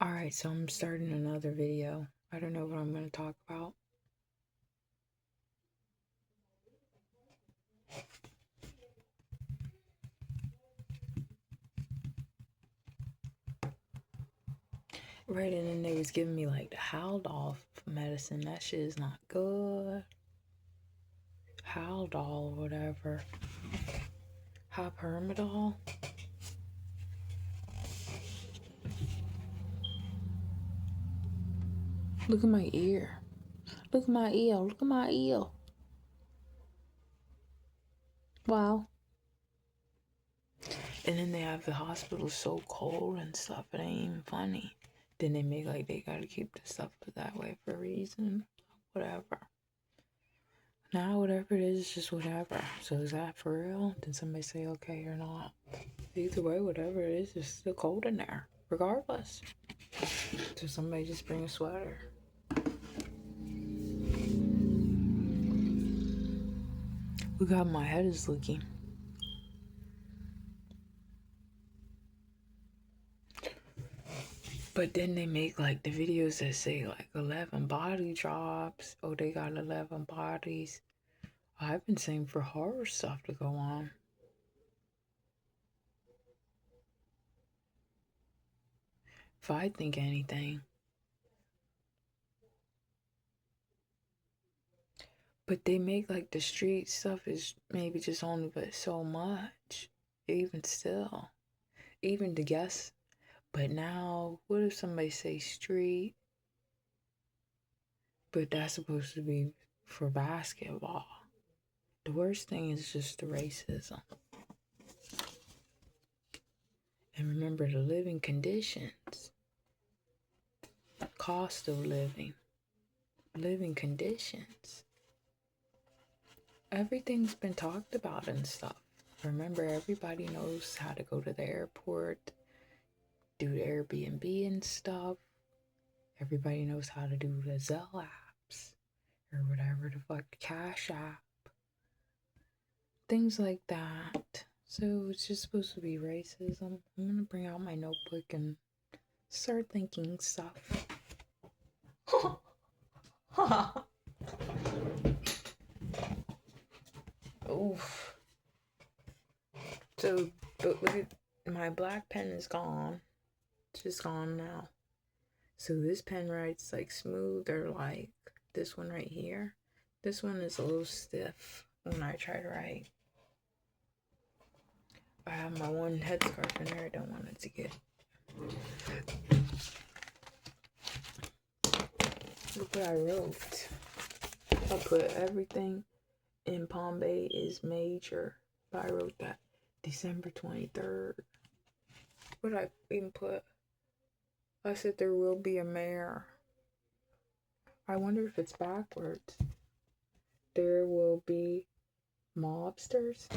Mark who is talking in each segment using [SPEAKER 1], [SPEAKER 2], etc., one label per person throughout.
[SPEAKER 1] Alright, so I'm starting another video. I don't know what I'm going to talk about. Right, and then they was giving me like the Haldol medicine. That shit is not good. Haldol or whatever. Hypermidol. Look at my ear. Look at my ear. Look at my ear. Wow. And then they have the hospital so cold and stuff. It ain't even funny. Then they make like they gotta keep the stuff that way for a reason. Whatever. Now, whatever it is, it's just whatever. So is that for real? Did somebody say okay or not? Either way, whatever it is, it's still cold in there, regardless. So somebody just bring a sweater. Look how my head is looking. But then they make like the videos that say like 11 body drops. Oh, they got 11 bodies. I've been saying for horror stuff to go on. If I think anything. But they make like the street stuff is maybe just only but so much. Even still. Even to guess. But now, what if somebody say street? But that's supposed to be for basketball. The worst thing is just the racism. And remember the living conditions. Cost of living. Living conditions. Everything's been talked about and stuff. Remember, everybody knows how to go to the airport, do Airbnb and stuff. Everybody knows how to do the Zelle apps or whatever the fuck, Cash App. Things like that. So it's just supposed to be racism. I'm gonna bring out my notebook and start thinking stuff. Oof. So, but look at my black pen is gone. It's just gone now. So this pen writes like smooth or like this one right here. This one is a little stiff when I try to write. I have my one headscarf in there. I don't want it to get. Look what I wrote. I put everything in Palm Bay is major. But I wrote that December 23rd. What did I even put? I said there will be a mayor. I wonder if it's backwards. There will be mobsters.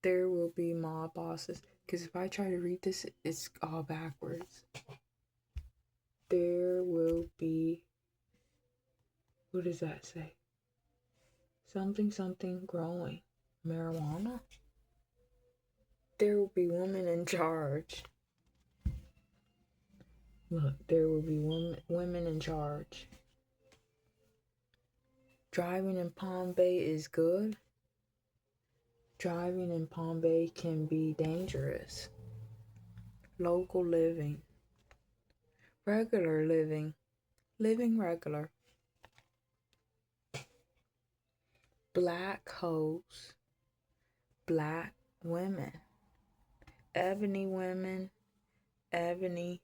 [SPEAKER 1] There will be mob bosses. Because if I try to read this, it's all backwards. There will be. What does that say? Something, something growing. Marijuana? There will be women in charge. Look, there will be women in charge. Driving in Palm Bay is good. Driving in Palm Bay can be dangerous. Local living. Regular living. Living regular. Black hoes. Black women. Ebony women. Ebony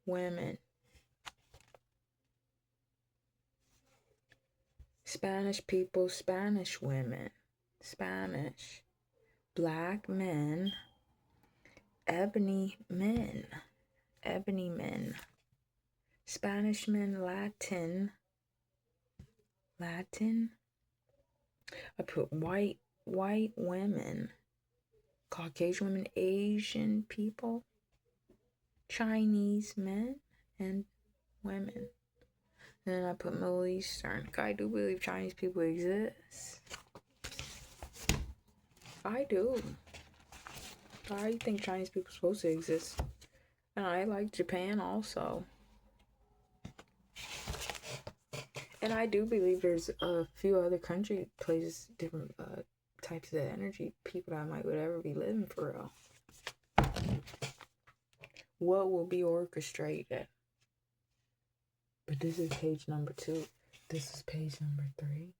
[SPEAKER 1] women. Spanish people, Spanish women. Spanish. Black men. Ebony men. Ebony men. Spanish men, Latin. Latin. I put white women. Caucasian women, Asian people. Chinese men and women. And then I put Middle Eastern. I do believe Chinese people exist. I do. I think Chinese people are supposed to exist. And I like Japan also. And I do believe there's a few other country places, different types of energy, people that might would ever be living for real. What will be orchestrated? But this is page number 2. This is page number 3.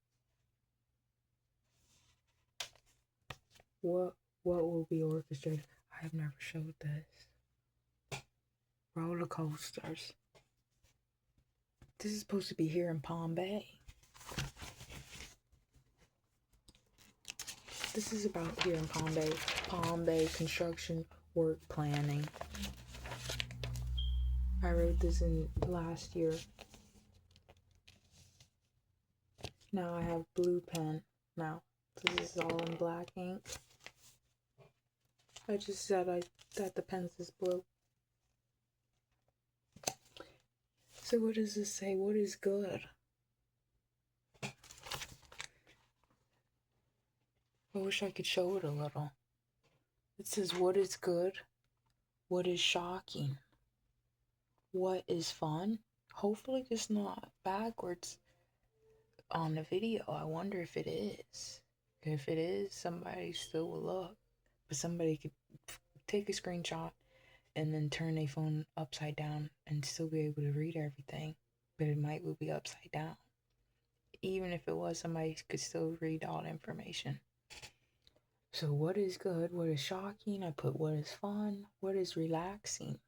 [SPEAKER 1] What will be orchestrated? I have never showed this. Roller coasters. This is supposed to be here in Palm Bay. This is about here in Palm Bay. Palm Bay construction work planning. I wrote this in last year. Now I have blue pen. Now this is all in black ink. I just said that the pen is blue. So what does this say? What is good? I wish I could show it a little. It says what is good? What is shocking? What is fun? Hopefully it's not backwards on the video. I wonder if it is. If it is, somebody still will look. But somebody could take a screenshot and then turn their phone upside down and still be able to read everything. But it might be upside down. Even if it was, somebody could still read all the information. So what is good? What is shocking? I put what is fun? What is relaxing?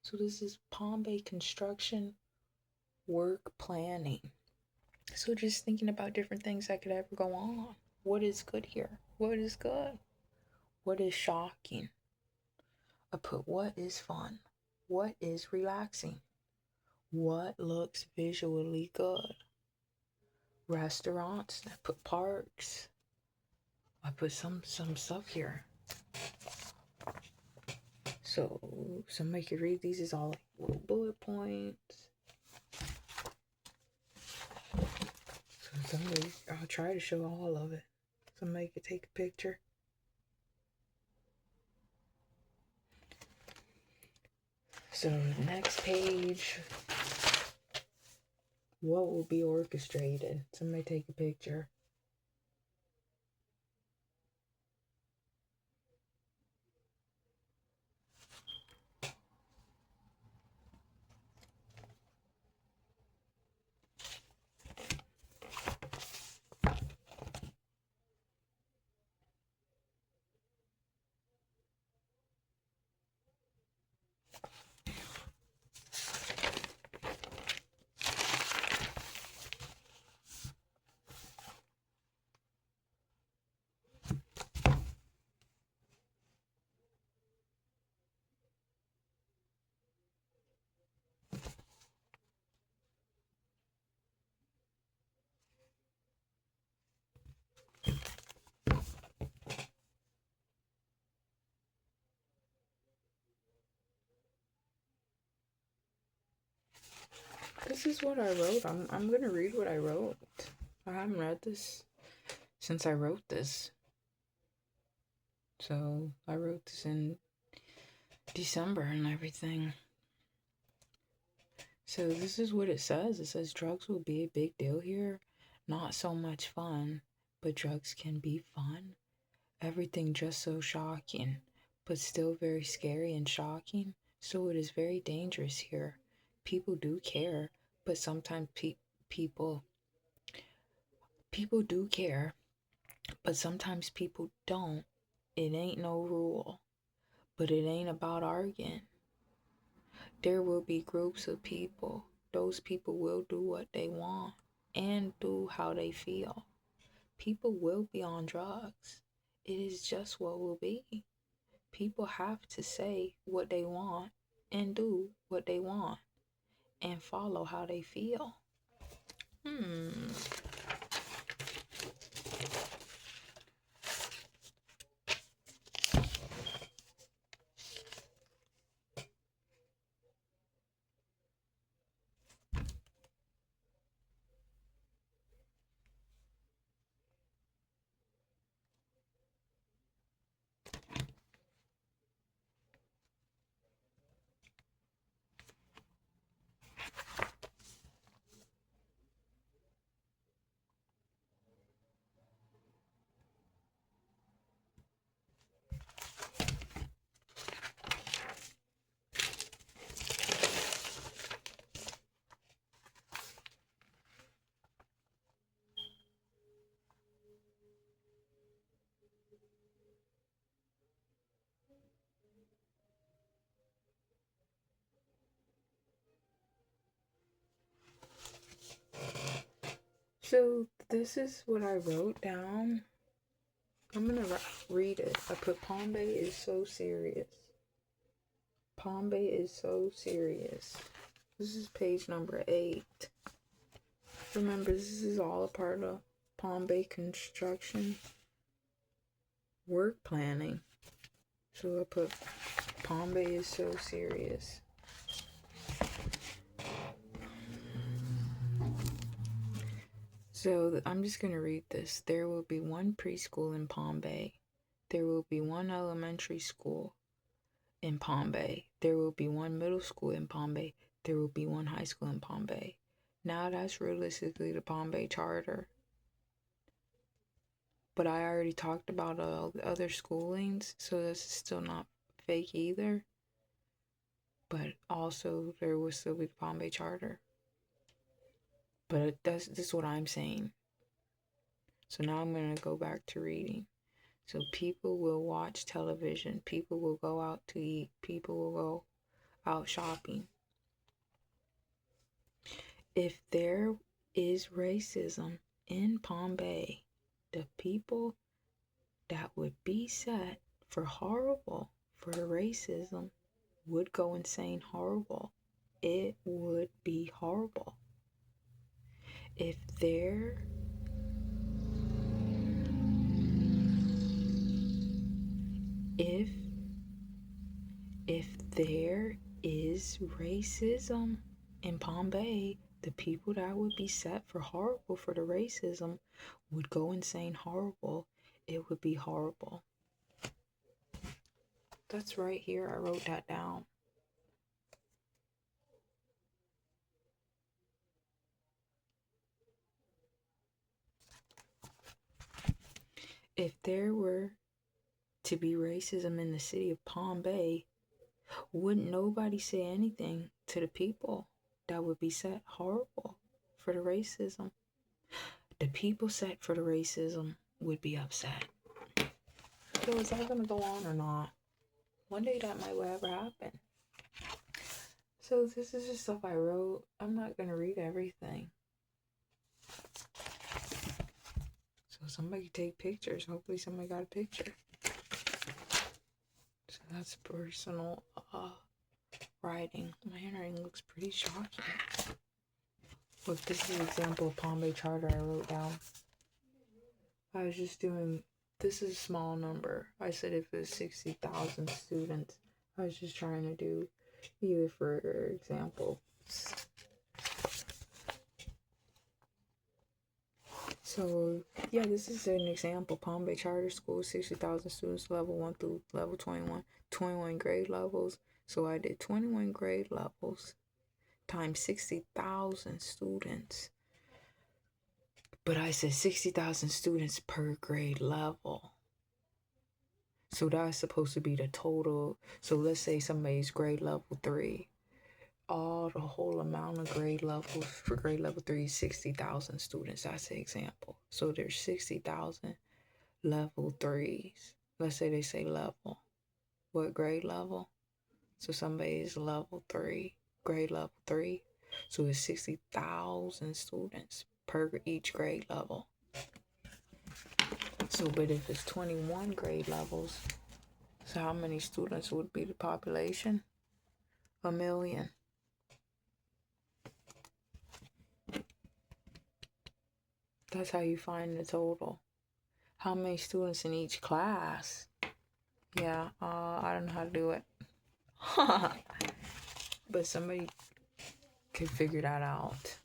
[SPEAKER 1] So this is Palm Bay construction work planning. So just thinking about different things that could ever go on. What is good here? What is good? What is shocking? I put what is fun? What is relaxing? What looks visually good? Restaurants. I put parks. I put some stuff here. So somebody could read these as all like little bullet points. So I'll try to show all of it. Somebody could take a picture. So next page. What will be orchestrated? Somebody take a picture. This is what I wrote. I'm gonna read what I wrote. I haven't read this since I wrote this. So I wrote this in December and everything. So this is what it says. It says drugs will be a big deal here. Not so much fun, but drugs can be fun. Everything just so shocking, but still very scary and shocking. So it is very dangerous here. People do care, but sometimes people do care, but sometimes people don't. It ain't no rule, but it ain't about arguing. There will be groups of people. Those people will do what they want and do how they feel. People will be on drugs. It is just what will be. People have to say what they want and do what they want and follow how they feel. So this is what I wrote down. I'm gonna read it. I put Palm Bay is so serious. Palm Bay is so serious. This is page number 8. Remember, this is all a part of Palm Bay construction work planning. So I put Palm Bay is so serious. So I'm just going to read this. There will be one preschool in Palm Bay. There will be one elementary school in Palm Bay. There will be one middle school in Palm Bay. There will be one high school in Palm Bay. Now that's realistically the Palm Bay Charter. But I already talked about other schoolings, so this is still not fake either. But also there will still be the Palm Bay Charter. But this is what I'm saying. So now I'm going to go back to reading. So people will watch television. People will go out to eat. People will go out shopping. If there is racism in Palm Bay, the people that would be set for horrible for the racism would go insane horrible. It would be horrible. If there is racism in Palm Bay, the people that would be set for horrible for the racism would go insane horrible. It would be horrible. That's right here. I wrote that down. If there were to be racism in the city of Palm Bay, wouldn't nobody say anything to the people that would be set horrible for the racism? The people set for the racism would be upset. So is that going to go on or not? One day that might ever happen. So this is just stuff I wrote. I'm not going to read everything. So somebody take pictures. Hopefully somebody got a picture. So that's personal writing. My handwriting looks pretty shocking. Look, this is an example of Palm Bay Charter I wrote down. I was just doing, this is a small number. I said if it was 60,000 students, I was just trying to do either for example. So, yeah, this is an example. Palm Bay Charter School, 60,000 students, level 1 through level 21, 21 grade levels. So I did 21 grade levels times 60,000 students. But I said 60,000 students per grade level. So that's supposed to be the total. So let's say somebody's grade level 3. The whole amount of grade levels for grade level 3 is 60,000 students. That's an example. So there's 60,000 level 3s. Let's say they say level. What grade level? So somebody is level 3, grade level 3. So it's 60,000 students per each grade level. So, but if it's 21 grade levels, so how many students would be the population? 1 million. That's how you find the total. How many students in each class? Yeah, I don't know how to do it. But somebody could figure that out.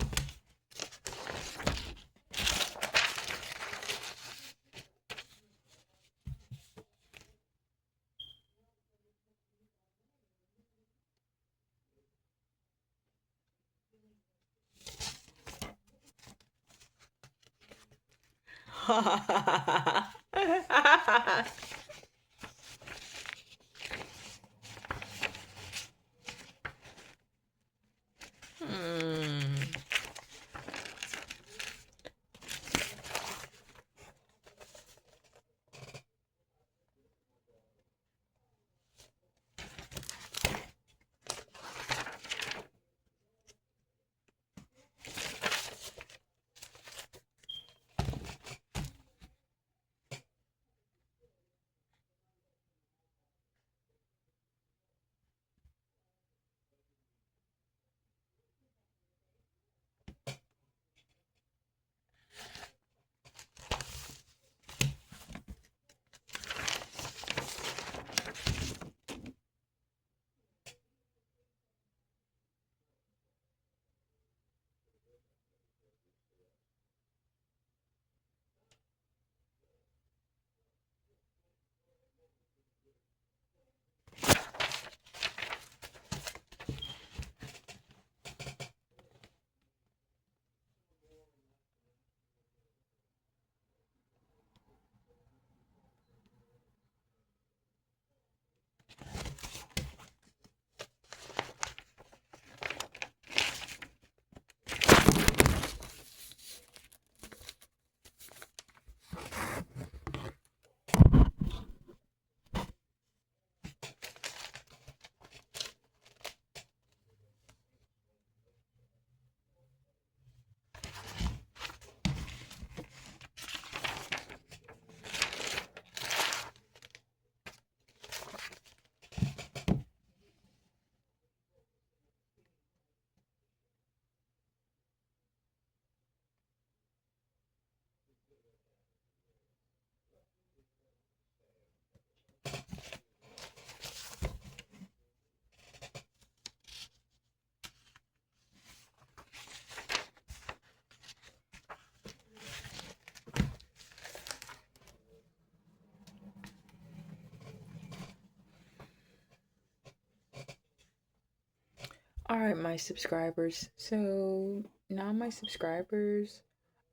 [SPEAKER 1] Alright, my subscribers. So now my subscribers,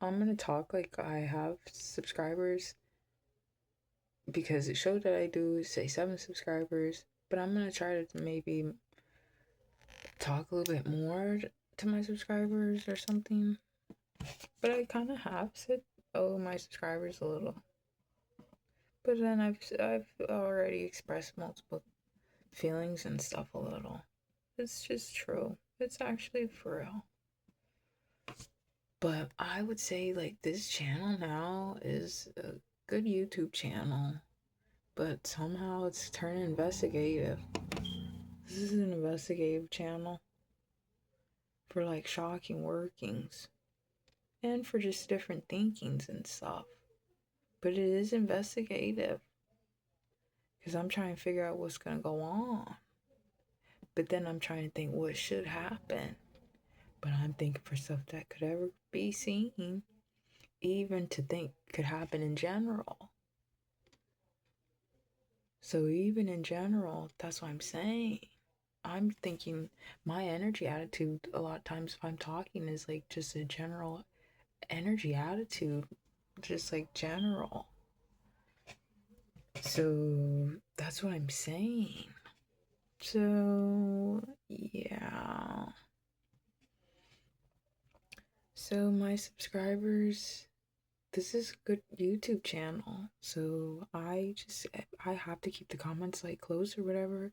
[SPEAKER 1] I'm gonna talk like I have subscribers because it showed that I do say 7 subscribers, but I'm gonna try to maybe talk a little bit more to my subscribers or something. But I kind of have said, oh, my subscribers a little. But then I've already expressed multiple feelings and stuff a little. It's just true. It's actually for real. But I would say like this channel now is a good YouTube channel, but somehow it's turned investigative. This is an investigative channel for like shocking workings and for just different thinkings and stuff. But it is investigative because I'm trying to figure out what's going to go on. But then I'm trying to think what should happen. But I'm thinking for stuff that could ever be seen, even to think could happen in general. So even in general, that's what I'm saying. I'm thinking my energy attitude a lot of times if I'm talking is like just a general energy attitude, just like general. So that's what I'm saying. So yeah. So my subscribers, this is a good YouTube channel. So I have to keep the comments like closed or whatever.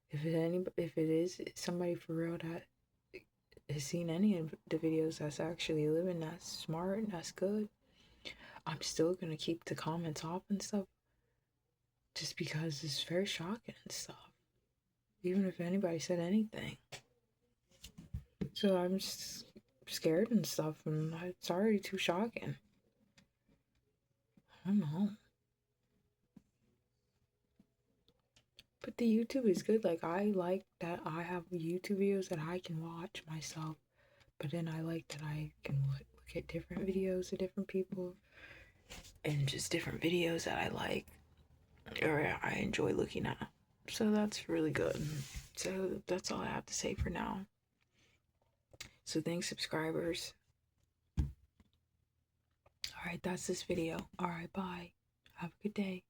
[SPEAKER 1] If it is somebody for real that has seen any of the videos that's actually living, that's smart and that's good, I'm still gonna keep the comments off and stuff, just because it's very shocking and stuff. Even if anybody said anything, so I'm just scared and stuff, and it's already too shocking. I don't know. But the YouTube is good. Like, I like that I have YouTube videos that I can watch myself. But then I like that I can look at different videos of different people. And just different videos that I like. Or I enjoy looking at. So that's really good. So that's all I have to say for now. So thanks, subscribers. Alright, that's this video. Alright, bye. Have a good day.